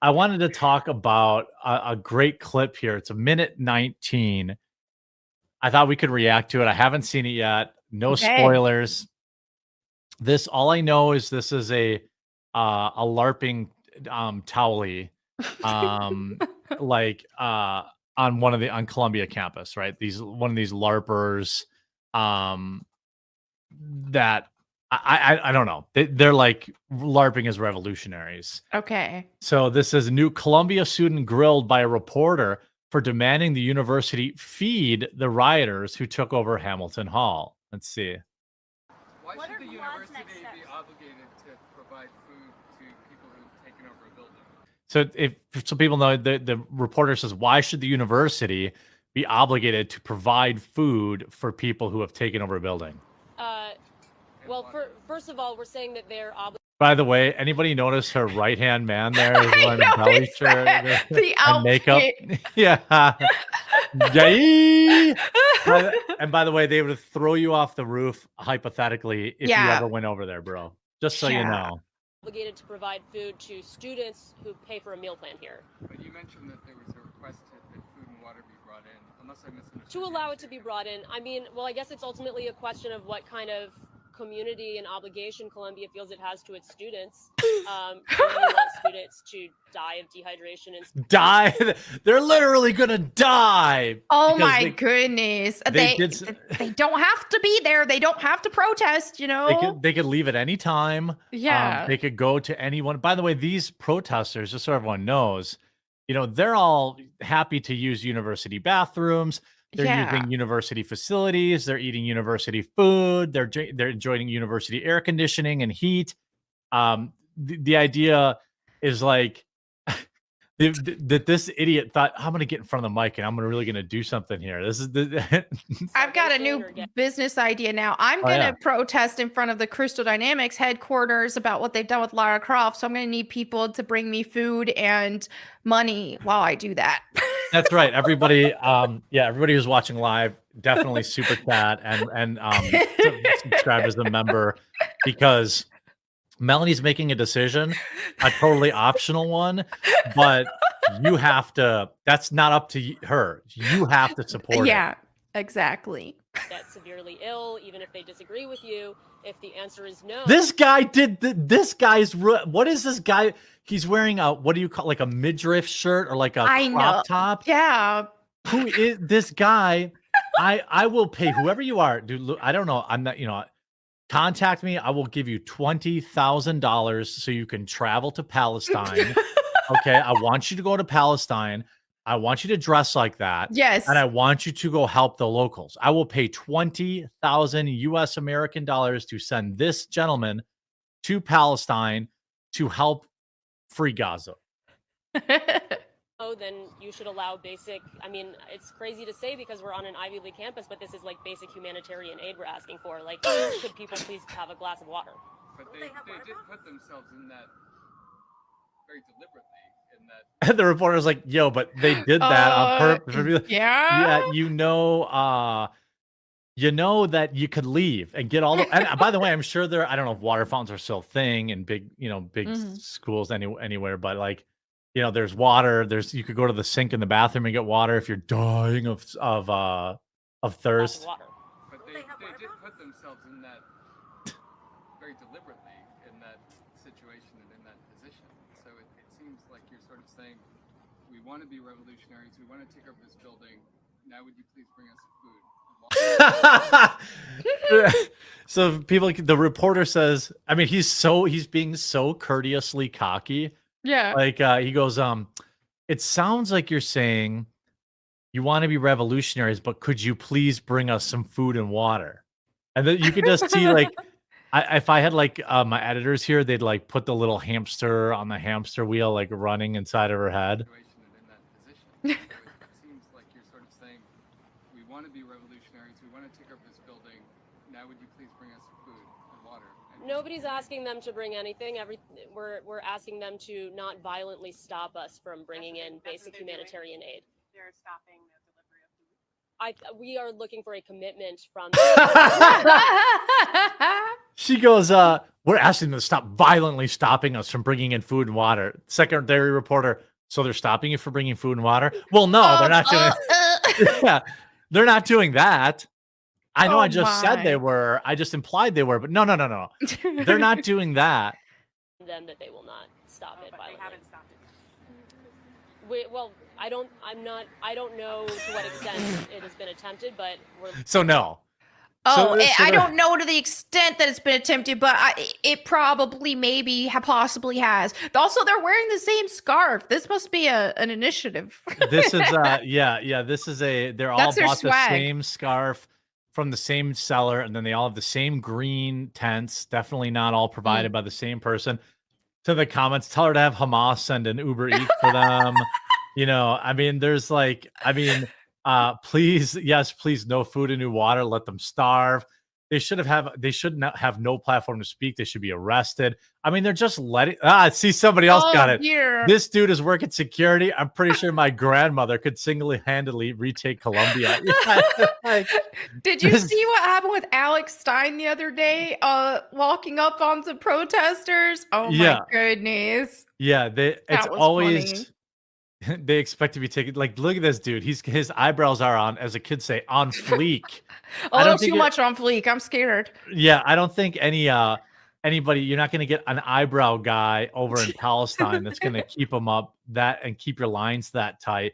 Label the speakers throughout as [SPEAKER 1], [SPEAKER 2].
[SPEAKER 1] I wanted to talk about a great clip here. It's a minute 19. I thought we could react to it. I haven't seen it yet. No
[SPEAKER 2] Okay.
[SPEAKER 1] spoilers. This, all I know is this is a LARPing Towley, like on Columbia campus, right? One of these LARPers that I don't know. They're like LARPing as revolutionaries.
[SPEAKER 2] Okay.
[SPEAKER 1] So this is a new Columbia student grilled by a reporter for demanding the university feed the rioters who took over Hamilton Hall. Let's see.
[SPEAKER 3] Why should the university be obligated to provide food to people who've taken over a building?
[SPEAKER 1] So so people know, the reporter says, why should the university be obligated to provide food for people who have taken over a building?
[SPEAKER 4] Well, first of all, we're saying that they're obligated.
[SPEAKER 1] By the way, anybody notice her right-hand man there is wearing a belly shirt
[SPEAKER 2] the
[SPEAKER 1] and makeup? Yeah. Yay! And by the way, they would throw you off the roof, hypothetically, if you ever went over there, bro. Just so you know.
[SPEAKER 4] Obligated to provide food to students who pay for a meal plan here.
[SPEAKER 3] But you mentioned that there was a request that food and water be brought in, unless I misunderstood.
[SPEAKER 4] To allow it to be brought in. I mean, well, I guess it's ultimately a question of what kind of community and obligation Columbia feels it has to its students. We want students to die of dehydration and
[SPEAKER 1] die. They're literally gonna die.
[SPEAKER 2] Oh my goodness! They don't have to be there. They don't have to protest. You know,
[SPEAKER 1] they could leave at any time.
[SPEAKER 2] Yeah,
[SPEAKER 1] they could go to anyone. By the way, these protesters, just so everyone knows, they're all happy to use university bathrooms. They're using university facilities. They're eating university food. They're enjoying university air conditioning and heat. The idea is like that this idiot thought, I'm going to get in front of the mic and I'm really going to do something here. This is
[SPEAKER 2] I've got a new business idea now. I'm going to protest in front of the Crystal Dynamics headquarters about what they've done with Lara Croft. So I'm going to need people to bring me food and money while I do that.
[SPEAKER 1] That's right. Everybody, everybody who's watching live, definitely super chat and subscribe as a member, because Melonie's making a decision, a totally optional one, but you have to. That's not up to her. You have to support.
[SPEAKER 2] Yeah, exactly.
[SPEAKER 4] Get severely ill, even if they disagree with you. If the answer is no,
[SPEAKER 1] this guy did. This guy's. What is this guy? He's wearing a, what do you call, like a midriff shirt or like a crop top?
[SPEAKER 2] Yeah.
[SPEAKER 1] Who is this guy? I will pay whoever you are, dude. Look, I don't know. I'm not. Contact me. I will give you $20,000 so you can travel to Palestine. Okay, I want you to go to Palestine. I want you to dress like that.
[SPEAKER 2] Yes.
[SPEAKER 1] And I want you to go help the locals. I will pay 20,000 US American dollars to send this gentleman to Palestine to help free Gaza.
[SPEAKER 4] Then you should allow basic, I mean, it's crazy to say because we're on an Ivy League campus, but this is like basic humanitarian aid we're asking for. Like, could people please have a glass of water?
[SPEAKER 3] But they did put themselves in that very deliberately.
[SPEAKER 1] And the reporter's like, yo, but they did that on purpose.
[SPEAKER 2] Yeah.
[SPEAKER 1] You know that you could leave and get all the, and by the way, I'm sure there, I don't know if water fountains are still a thing in big schools anywhere, but like, there's water, you could go to the sink in the bathroom and get water if you're dying of thirst.
[SPEAKER 3] But they did put themselves in that very deliberately in that situation and in that position. So it seems like you're sort of saying, we want to be revolutionaries, we want to take over this building. Now would you please bring us food?
[SPEAKER 1] So the reporter says, I mean, he's being so courteously cocky.
[SPEAKER 2] Yeah.
[SPEAKER 1] Like he goes, it sounds like you're saying you want to be revolutionaries, but could you please bring us some food and water? And then you could just see, like, if I had like my editors here, they'd like put the little hamster on the hamster wheel, like running inside of her head.
[SPEAKER 3] It seems like you're sort of saying, we want to be revolutionaries, we want to take over this building. Now would you please bring us food and water?
[SPEAKER 4] Nobody's asking them to bring anything. We're asking them to not violently stop us from bringing in basic humanitarian aid.
[SPEAKER 5] They're stopping the delivery of food.
[SPEAKER 4] We are looking for a commitment from
[SPEAKER 1] She goes, we're asking them to stop violently stopping us from bringing in food and water. Secondary reporter, so they're stopping you for bringing food and water? Well, no, they're not doing yeah, they're not doing that. I know I
[SPEAKER 2] Oh
[SPEAKER 1] just said they
[SPEAKER 2] my.
[SPEAKER 1] were. I just implied they were, but no. They're not doing that.
[SPEAKER 4] Them that they will not stop it
[SPEAKER 5] But
[SPEAKER 4] violently.
[SPEAKER 5] they haven't stopped it.
[SPEAKER 4] Well, I don't know to what extent it has been attempted, but we're
[SPEAKER 1] So no.
[SPEAKER 2] Oh,
[SPEAKER 1] So
[SPEAKER 2] I
[SPEAKER 1] they're-
[SPEAKER 2] don't know to the extent that it's been attempted, but it probably, maybe, possibly has. Also, they're wearing the same scarf. This must be an initiative.
[SPEAKER 1] This is yeah. This is they're all
[SPEAKER 2] That's their
[SPEAKER 1] bought the
[SPEAKER 2] swag.
[SPEAKER 1] same scarf from the same seller, and then they all have the same green tents. Definitely not all provided by the same person. To the comments, tell her to have Hamas send an Uber Eats for them. I mean, there's like, please, yes, please, no food and no water. Let them starve. They should not have no platform to speak. They should be arrested. I mean, they're just letting. See, somebody else got it.
[SPEAKER 2] Dear.
[SPEAKER 1] This dude is working security. I'm pretty sure my grandmother could single-handedly retake Colombia.
[SPEAKER 2] Did you see what happened with Alex Stein the other day? Walking up onto protesters. Oh my goodness.
[SPEAKER 1] Yeah, it's
[SPEAKER 2] was
[SPEAKER 1] always
[SPEAKER 2] funny.
[SPEAKER 1] they expect to be taken. Like, look at this dude. His eyebrows are on, as the kids say, on fleek.
[SPEAKER 2] A little too much on fleek. I'm scared.
[SPEAKER 1] Yeah, I don't think anybody. You're not going to get an eyebrow guy over in Palestine that's going to keep them up and keep your lines that tight.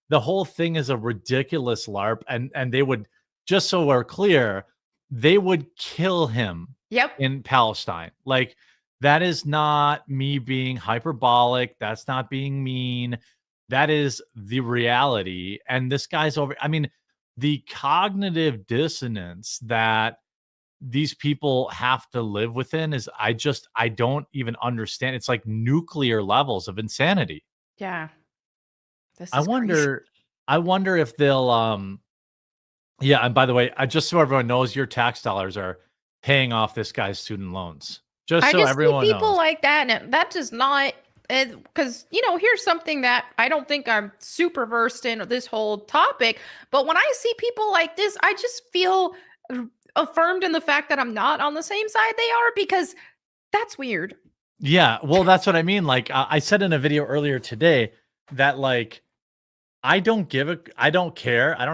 [SPEAKER 1] The whole thing is a ridiculous LARP, and they would, just so we're clear, they would kill him.
[SPEAKER 2] Yep.
[SPEAKER 1] In Palestine. Like, that is not me being hyperbolic. That's not being mean. That is the reality. And this guy's over. I mean, the cognitive dissonance that these people have to live within is, I don't even understand. It's like nuclear levels of insanity.
[SPEAKER 2] Yeah. This is
[SPEAKER 1] I wonder if they'll yeah, and by the way, just so everyone knows, your tax dollars are paying off this guy's student loans. Just so everyone
[SPEAKER 2] see people
[SPEAKER 1] knows.
[SPEAKER 2] like that, and that does not, because here's something that I don't think I'm super versed in this whole topic, but when I see people like this, I just feel affirmed in the fact that I'm not on the same side they are, because that's weird.
[SPEAKER 1] Yeah, well, that's what I mean. Like, I said in a video earlier today that, like, I don't care. I don't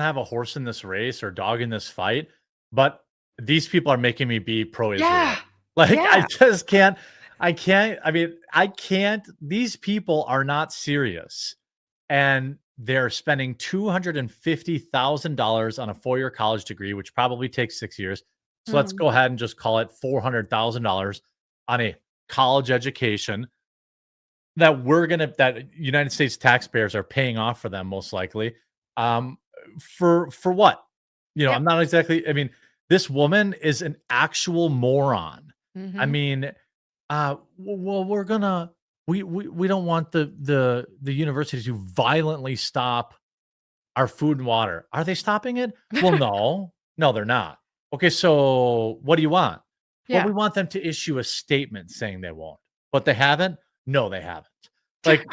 [SPEAKER 1] have a horse in this race or dog in this fight, but these people are making me be pro-Israel.
[SPEAKER 2] Yeah.
[SPEAKER 1] Like,
[SPEAKER 2] Yeah.
[SPEAKER 1] I just can't. I can't. These people are not serious, and they're spending $250,000 on a 4-year college degree, which probably takes 6 years. So let's go ahead and just call it $400,000 on a college education that United States taxpayers are paying off for them, most likely. For what? I'm not exactly. I mean, this woman is an actual moron. I mean, well, we don't want the university to violently stop our food and water. Are they stopping it? Well, no, they're not. Okay, so what do you want?
[SPEAKER 2] Yeah.
[SPEAKER 1] Well, we want them to issue a statement saying they won't, but they haven't. No, they haven't. Like,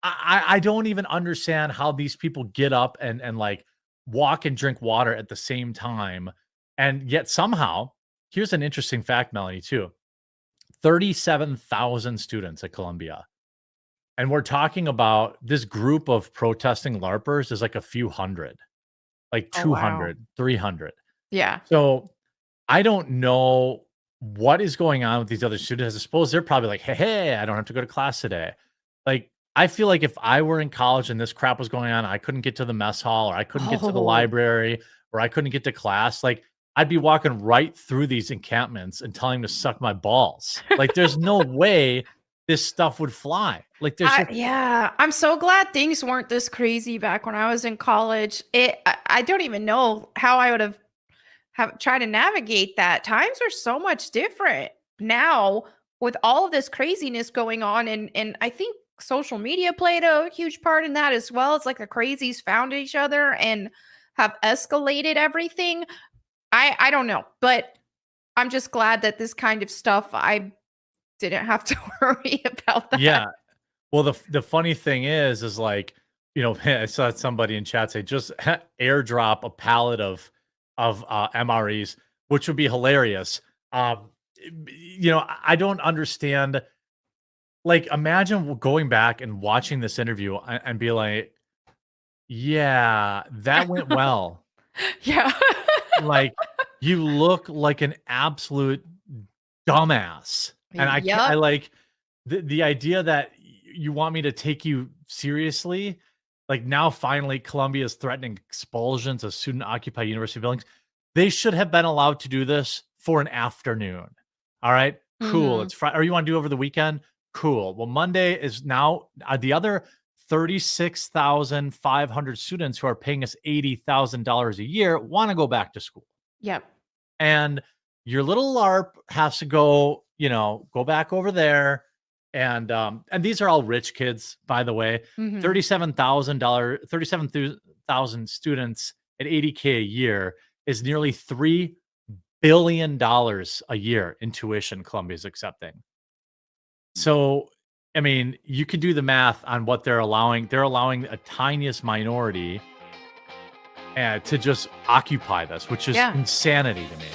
[SPEAKER 1] I don't even understand how these people get up and like walk and drink water at the same time, and yet somehow. Here's an interesting fact, Melonie, too. 37,000 students at Columbia. And we're talking about this group of protesting LARPers is like a few hundred, like 200, 300.
[SPEAKER 2] Yeah.
[SPEAKER 1] So I don't know what is going on with these other students. I suppose they're probably like, hey, I don't have to go to class today. Like, I feel like if I were in college and this crap was going on, I couldn't get to the mess hall, or I couldn't get to the library, or I couldn't get to class. Like, I'd be walking right through these encampments and telling them to suck my balls. Like, there's no way this stuff would fly. Like,
[SPEAKER 2] yeah, I'm so glad things weren't this crazy back when I was in college. I don't even know how I would have tried to navigate that. Times are so much different now with all of this craziness going on, and I think social media played a huge part in that as well. It's like the crazies found each other and have escalated everything. I don't know, but I'm just glad that this kind of stuff, I didn't have to worry about that.
[SPEAKER 1] Yeah. Well, the funny thing is like, I saw somebody in chat say, just airdrop a pallet of MREs, which would be hilarious. Um, I don't understand. Like, imagine going back and watching this interview and be like, yeah, that went well.
[SPEAKER 2] Yeah.
[SPEAKER 1] Like, you look like an absolute dumbass. And I can't, I
[SPEAKER 2] Yep.
[SPEAKER 1] like the idea that you want me to take you seriously. Like, now finally Columbia is threatening expulsions of student occupied university buildings. They should have been allowed to do this for an afternoon. All right, cool.
[SPEAKER 2] Mhm.
[SPEAKER 1] It's Friday, or you want to do over the weekend? Cool. Well, Monday is now the other 36,500 students who are paying us $80,000 a year want to go back to school.
[SPEAKER 2] Yep.
[SPEAKER 1] And your little LARP has to go, go back over there. And these are all rich kids, by the way.
[SPEAKER 2] Mhm.
[SPEAKER 1] $37,000 students at $80K a year is nearly $3 billion a year in tuition Columbia's accepting. So, I mean, you can do the math on what they're allowing. They're allowing a tiniest minority to just occupy this, which is
[SPEAKER 2] Yeah.
[SPEAKER 1] insanity to me.